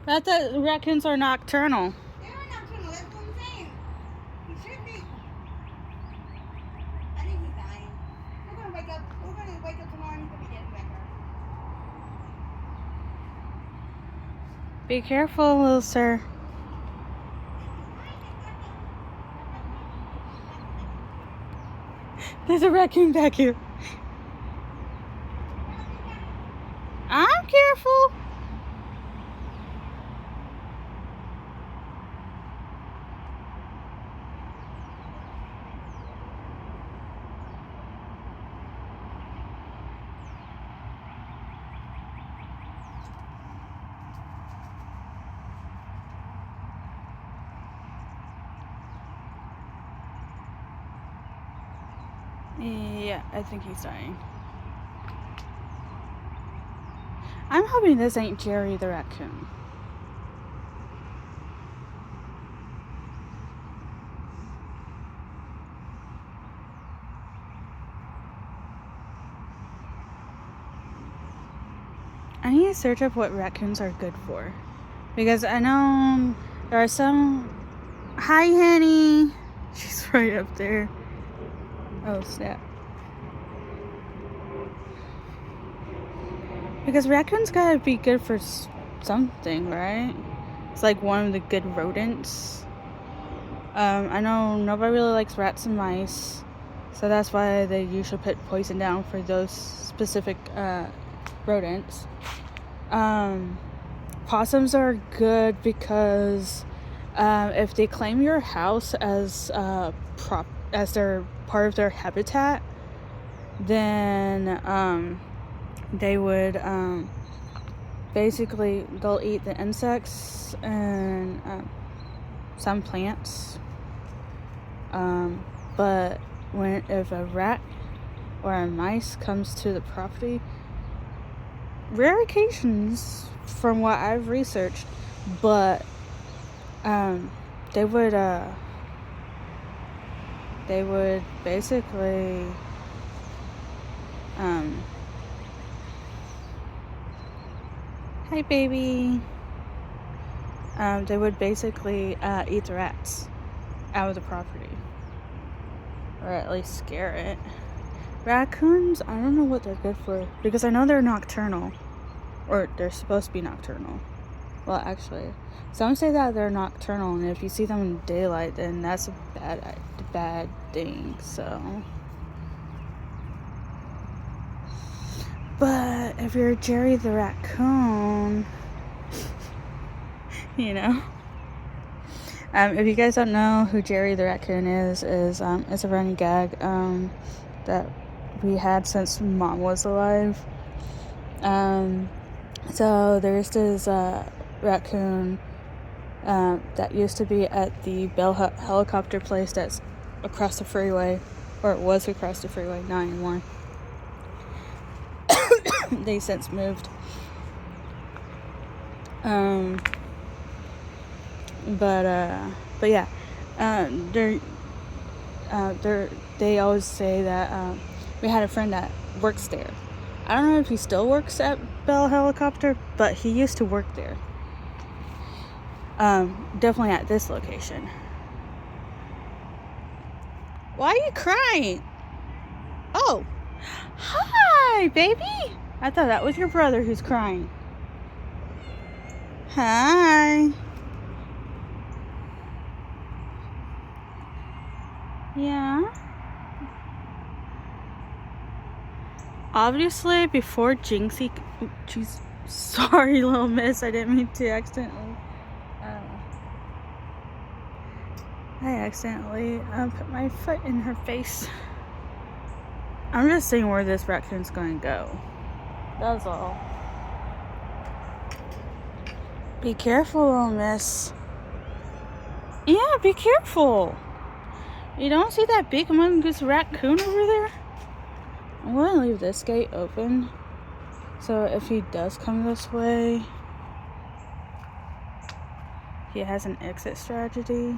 I thought raccoons are nocturnal. They are nocturnal, that's what I'm saying. He should be. I think he's dying. We're gonna wake up tomorrow and he's gonna be dead back up. Be careful, little sir. There's a raccoon back here. I'm careful. Yeah, I think he's dying. I'm hoping this ain't Jerry the raccoon. I need to search up what raccoons are good for. Because I know there are some... Hi, Henny! She's right up there. Oh, snap. Because raccoons gotta be good for something, right? It's like one of the good rodents. I know nobody really likes rats and mice. So that's why they usually put poison down for those specific rodents. Possums are good because if they claim your house as their part of their habitat, then they would basically they'll eat the insects and some plants. But if a rat or a mice comes to the property, rare occasions from what I've researched, but they would basically hi baby, they would basically eat the rats out of the property, or at least scare it. Raccoons, I don't know what they're good for, because I know they're nocturnal, or they're supposed to be nocturnal. Well, actually, some say that they're nocturnal, and if you see them in daylight, then that's a bad thing, so. But if you're Jerry the raccoon, you know. If you guys don't know who Jerry the raccoon is it's a running gag that we had since Mom was alive. So there's this raccoon that used to be at the Bell helicopter place that's across the freeway, or it was across the freeway, not anymore. They since moved. But yeah, they always say that we had a friend that works there. I don't know if he still works at Bell Helicopter, but he used to work there. Definitely at this location. Why are you crying? Oh, hi, baby. I thought that was your brother who's crying. Hi. Yeah. Obviously, before Jynxie... Jeez, sorry, little miss. I didn't mean to accidentally... I accidentally put my foot in her face. I'm just seeing where this raccoon's going to go. That's all. Be careful, little miss. Yeah, be careful. You don't see that big humongous raccoon over there? I'm going to leave this gate open. So if he does come this way, he has an exit strategy.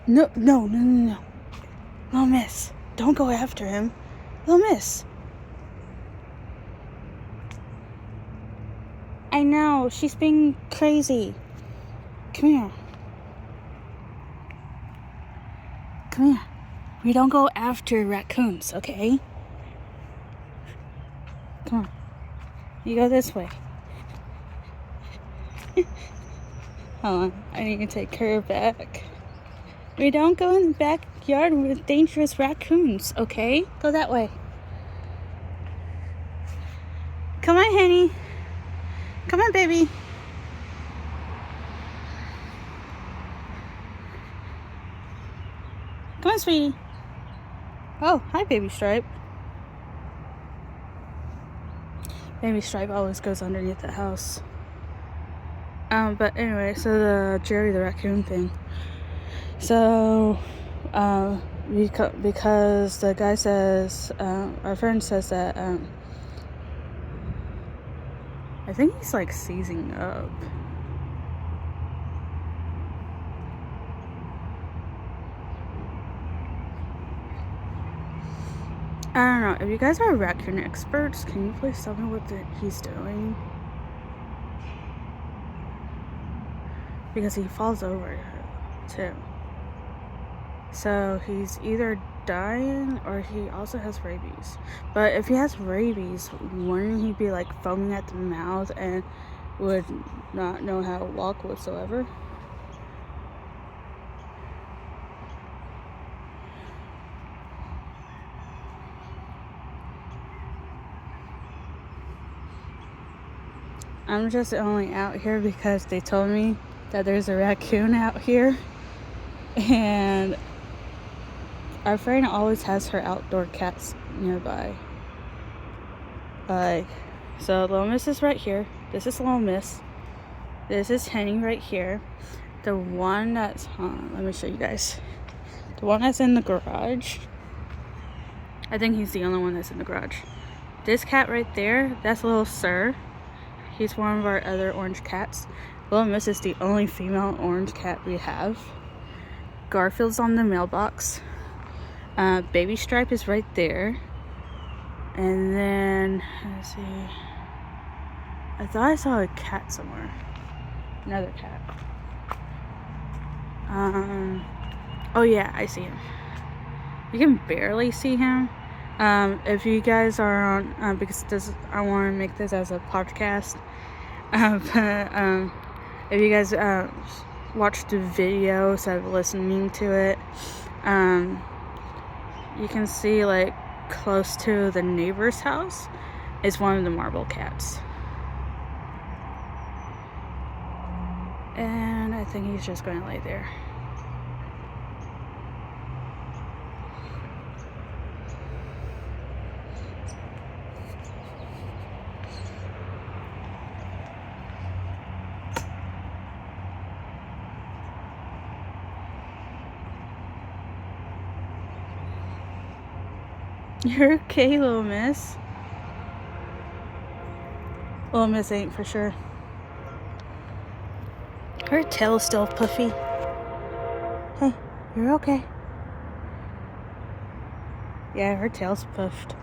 No. Little miss, don't go after him. Little miss. I know, she's being crazy. Come here. Come here. We don't go after raccoons, okay? Come on. You go this way. Hold on. I need to take her back. We don't go in the backyard with dangerous raccoons, okay? Go that way. Come on, honey. Come on, baby. Come on, sweetie. Oh, hi, Baby Stripe. Baby Stripe always goes underneath the house. But anyway, so the Jerry the raccoon thing. So, because the guy says, our friend says that, I think he's like seizing up. I don't know. If you guys are raccoon experts, can you please tell me what he's doing? Because he falls over too. So he's either dying or he also has rabies. But if he has rabies, wouldn't he be like foaming at the mouth and would not know how to walk whatsoever? I'm just only out here because they told me that there's a raccoon out here, and our friend always has her outdoor cats nearby. Like, so Little Miss is right here. This is Little Miss. This is Henny right here. The one that's, let me show you guys. The one that's in the garage. I think he's the only one that's in the garage. This cat right there, that's Little Sir. He's one of our other orange cats. Little Miss is the only female orange cat we have. Garfield's on the mailbox. Baby Stripe is right there. And then, let's see. I thought I saw a cat somewhere. Another cat. Oh yeah, I see him. You can barely see him. If you guys are on, because I want to make this as a podcast. If you guys watch the video instead of listening to it, you can see like close to the neighbor's house is one of the marble cats. And I think he's just going to lay there. You're okay, Little Miss. Little Miss ain't for sure. Her tail's still puffy. Hey, you're okay. Yeah, her tail's puffed.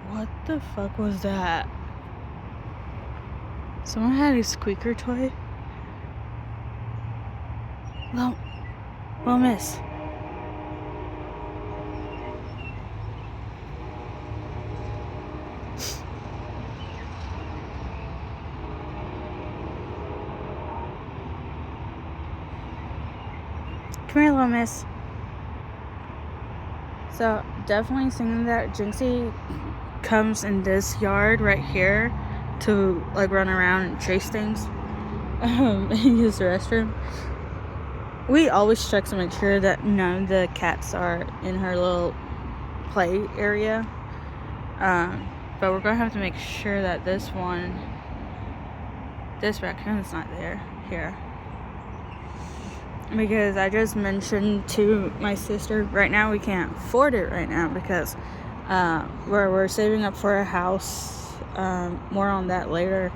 What the fuck was that? Someone had a squeaker toy? Little Miss. Come here, Little Miss. So, definitely seeing that Jynxie comes in this yard right here to like run around and chase things and use the restroom. We always check to make sure that none of the cats are in her little play area. But we're gonna have to make sure that this raccoon's not here. Because I just mentioned to my sister, right now we can't afford it right now because we're saving up for a house. More on that later.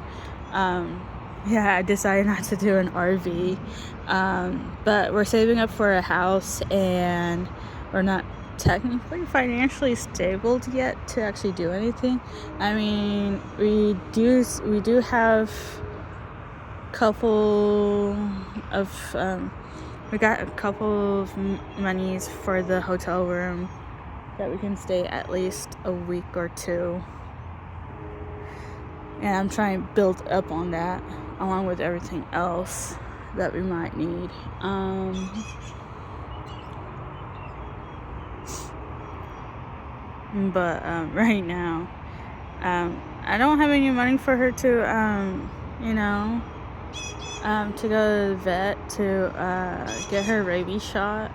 Yeah, I decided not to do an RV. But we're saving up for a house, and we're not technically financially stable yet to actually do anything. I mean, we do have couple of we got a couple of monies for the hotel room that we can stay at least a week or two, and I'm trying to build up on that along with everything else that we might need. But right now I don't have any money for her to to go to the vet to get her rabies shot.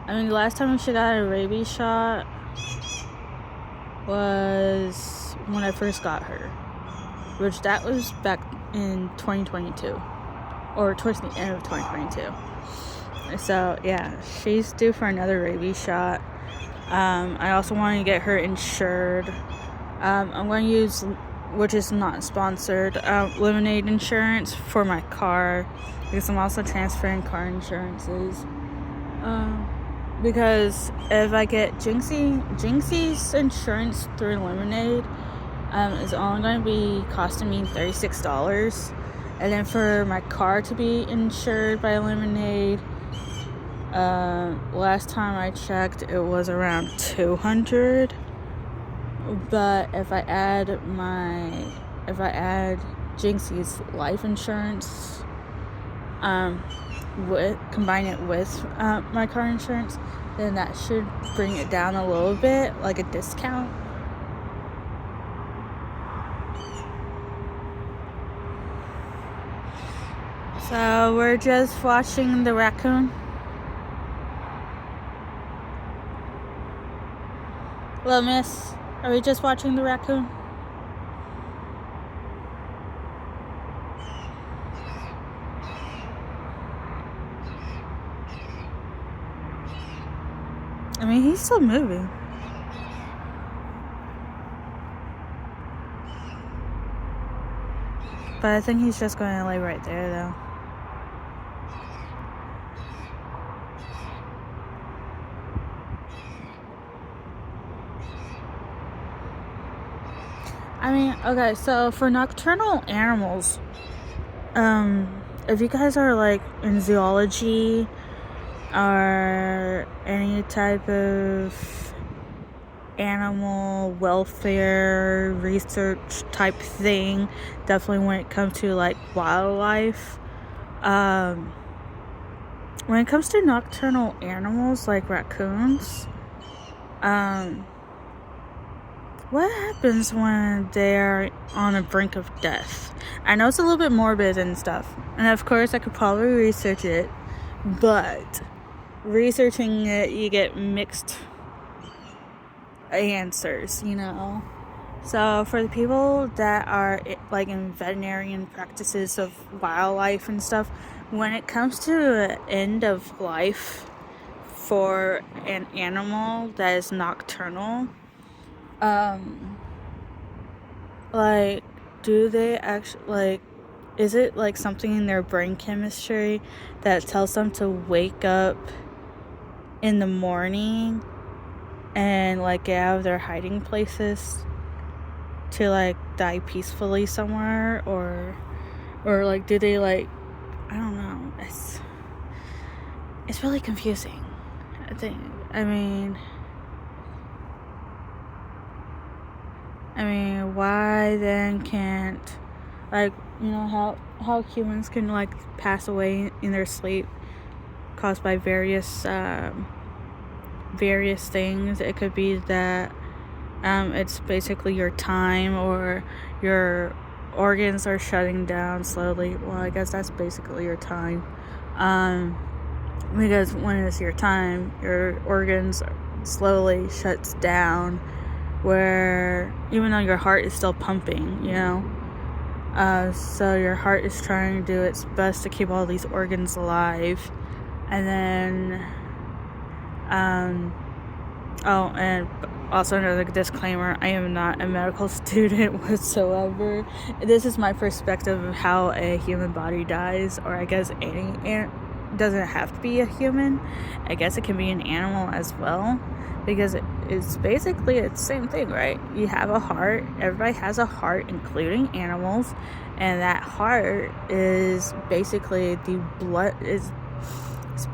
I mean, the last time she got a rabies shot was when I first got her, which that was back in 2022, or towards the end of 2022. So yeah, she's due for another rabies shot. I also want to get her insured. I'm going to use, which is not sponsored, Lemonade insurance for my car, because I'm also transferring car insurances. Because if I get Jynx's insurance through Lemonade, is only going to be costing me $36, and then for my car to be insured by Lemonade, last time I checked, it was around $200. But if I add Jynx's life insurance, combine it with my car insurance, then that should bring it down a little bit, like a discount. So we're just watching the raccoon. Hello, miss. Are we just watching the raccoon? I mean, he's still moving. But I think he's just going to lay right there, though. I mean, okay, so for nocturnal animals, if you guys are like in zoology or any type of animal welfare research type thing, definitely when it comes to like wildlife, when it comes to nocturnal animals like raccoons, what happens when they're on the brink of death? I know it's a little bit morbid and stuff, and of course I could probably research it, but researching it, you get mixed answers, So for the people that are like in veterinarian practices of wildlife and stuff, when it comes to the end of life for an animal that is nocturnal, like, do they actually, like, is it like something in their brain chemistry that tells them to wake up in the morning and like get out of their hiding places to like die peacefully somewhere, or like do they, like, I don't know, it's really confusing, I think. I mean, why then can't, like, how humans can like pass away in their sleep caused by various things. It could be that it's basically your time, or your organs are shutting down slowly. Well, I guess that's basically your time, because when it's your time, your organs slowly shuts down, where even though your heart is still pumping, you know, so your heart is trying to do its best to keep all these organs alive. And then oh, and also another disclaimer, I am not a medical student whatsoever. This is my perspective of how a human body dies, or I guess any doesn't have to be a human. I guess it can be an animal as well, because it's basically the same thing, right? You have a heart. Everybody has a heart, including animals, and that heart is basically it's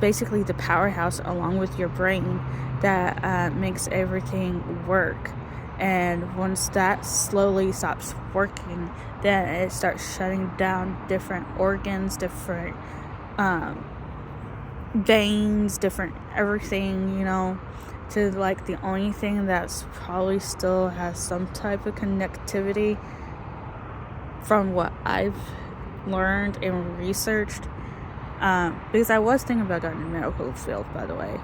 basically the powerhouse along with your brain that makes everything work. And once that slowly stops working, then it starts shutting down different organs, different veins, different everything, you know, to like the only thing that's probably still has some type of connectivity from what I've learned and researched, because I was thinking about going to the medical field, by the way.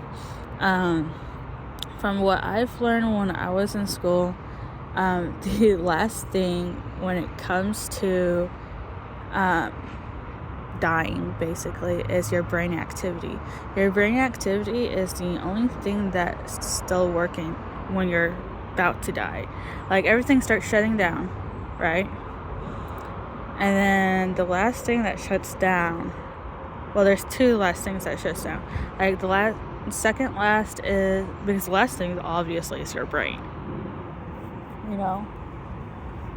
From what I've learned when I was in school, the last thing when it comes to dying basically is your brain activity. Your brain activity is the only thing that's still working when you're about to die. Like everything starts shutting down, right? And then the last thing that shuts down, well, there's two last things that shuts down. Like the second last is, because the last thing obviously is your brain, you know.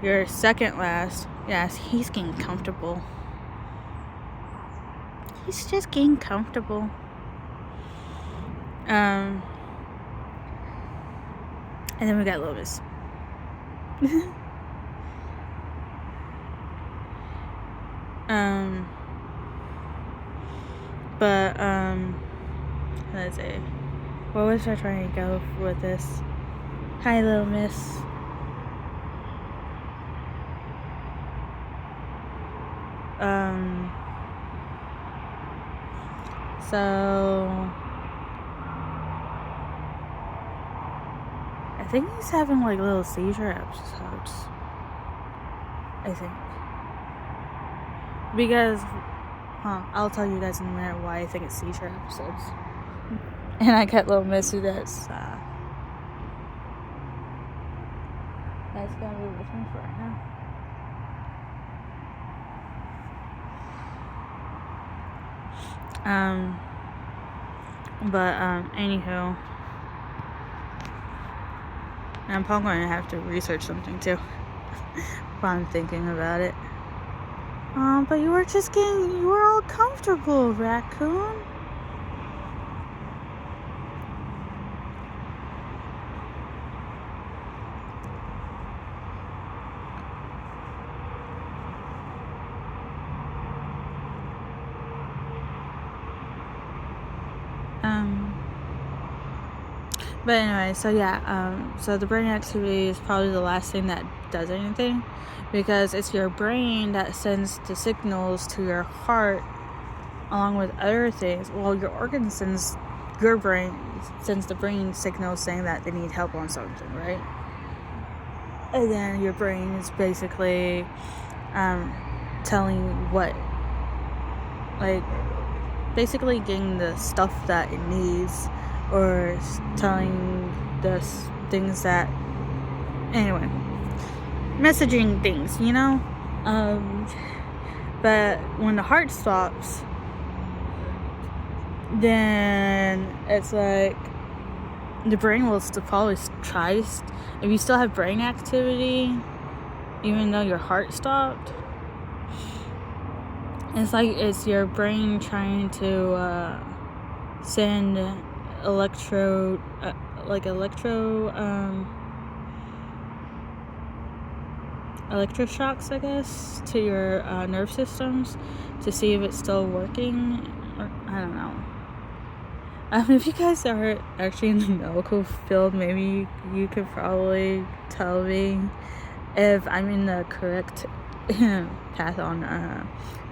Your second last, yes, he's getting comfortable. He's just getting comfortable. And then we got Lotus. Let's see. What was I trying to go with this? Hi, little miss. So I think he's having like little seizure episodes. I think. Because, I'll tell you guys in a minute why I think it's seizure episodes. And I got little Missy that's gonna be with me for right now. Anywho, I'm probably going to have to research something too while I'm thinking about it. But you were all comfortable, raccoon. But anyway, so yeah, so the brain activity is probably the last thing that does anything, because it's your brain that sends the signals to your heart along with other things. Well, your brain sends the brain signals saying that they need help on something, right? And then your brain is basically telling what, like, basically getting the stuff that it needs, or telling the things that, anyway, messaging things, you know. But when the heart stops, then it's like the brain will still probably try, if you still have brain activity even though your heart stopped, it's like it's your brain trying to send electroshocks, I guess, to your nerve systems to see if it's still working, or I don't know. If you guys are actually in the medical field, maybe you could probably tell me if I'm in the correct path on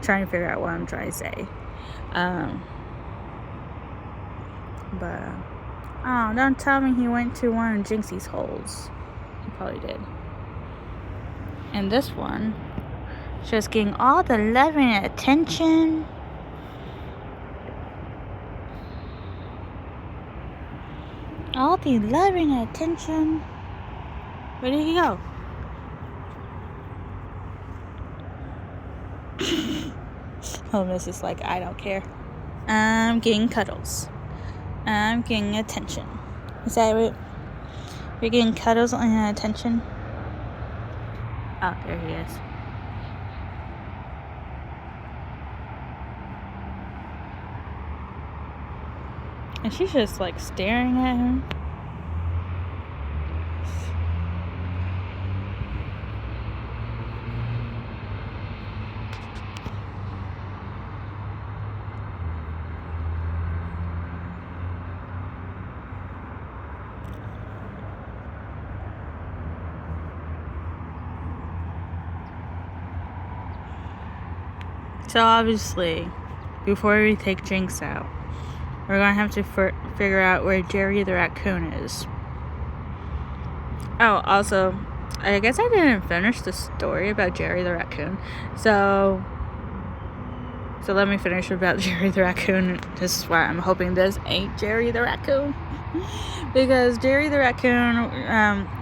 trying to figure out what I'm trying to say. But don't tell me he went to one of Jynx's holes. He probably did. And this one, just getting all the love and attention. All the love and attention. Where did he go? Oh, Miss is like, I don't care. I'm getting cuddles. I'm getting attention. Is that right? You're getting cuddles and attention? Oh, there he is. And she's just like staring at him. So obviously, before we take Jynx out, we're gonna have to figure out where Jerry the raccoon is. Oh, also, I guess I didn't finish the story about Jerry the raccoon. So let me finish about Jerry the raccoon. This is why I'm hoping this ain't Jerry the raccoon. Because Jerry the raccoon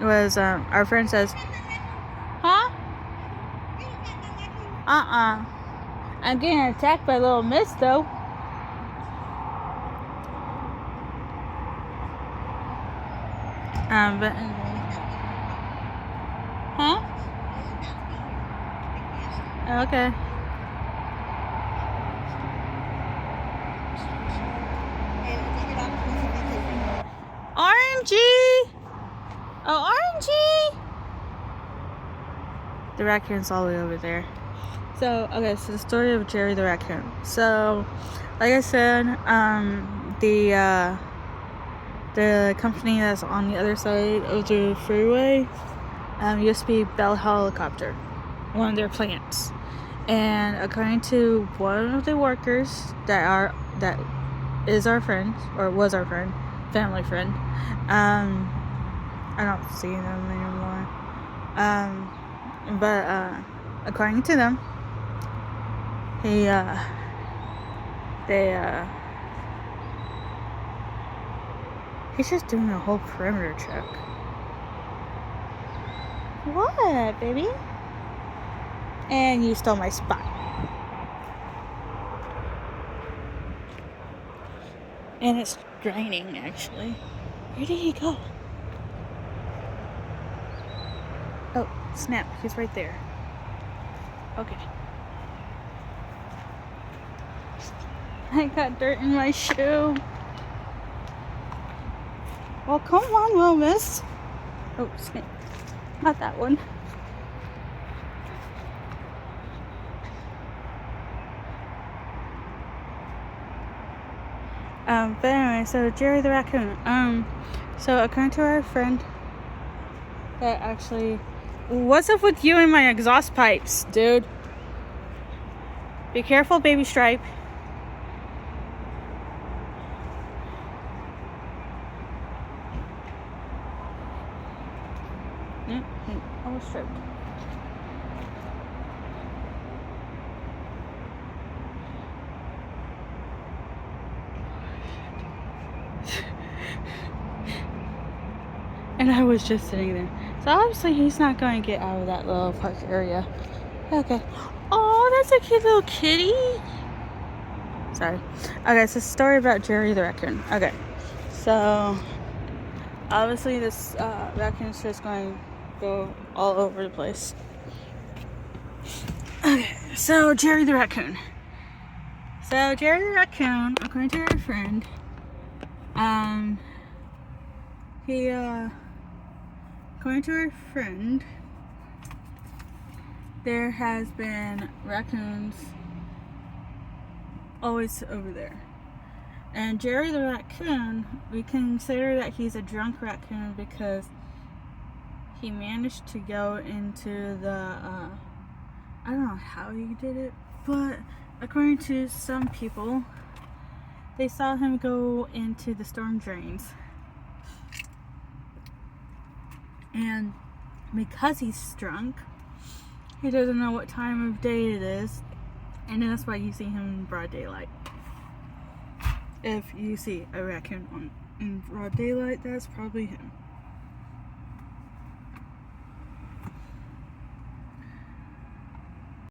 was, our friend says, huh? I'm getting attacked by Little Miss, though. But huh? Okay. Orangey! Oh, Orangey! The raccoon's all the way over there. So, okay, so the story of Jerry the raccoon. So, like I said, the company that's on the other side of the freeway used to be Bell Helicopter, one of their plants. And according to one of the workers that is our friend, or was our friend, family friend, I don't see them anymore. But according to them, he's just doing a whole perimeter check. What, baby? And you stole my spot. And it's draining, actually. Where did he go? Oh, snap. He's right there. Okay. I got dirt in my shoe. Well, come on, Little Miss. Oh, snap. Not that one. But anyway, so Jerry the raccoon. So according to our friend, that actually, what's up with you and my exhaust pipes, dude? Be careful, baby Stripe. I was stripped. And I was just sitting there. So obviously he's not going to get out of that little park area. Okay. Oh, that's a cute little kitty. Sorry. Okay, it's a story about Jerry the raccoon. Okay. So obviously this raccoon's just going to go all over the place. Okay, so Jerry the raccoon. So Jerry the raccoon, according to our friend, according to our friend, there has been raccoons always over there. And Jerry the raccoon, we consider that he's a drunk raccoon because he managed to go into the, I don't know how he did it, but according to some people, they saw him go into the storm drains. And because he's drunk, he doesn't know what time of day it is, and that's why you see him in broad daylight. If you see a raccoon in broad daylight, that's probably him.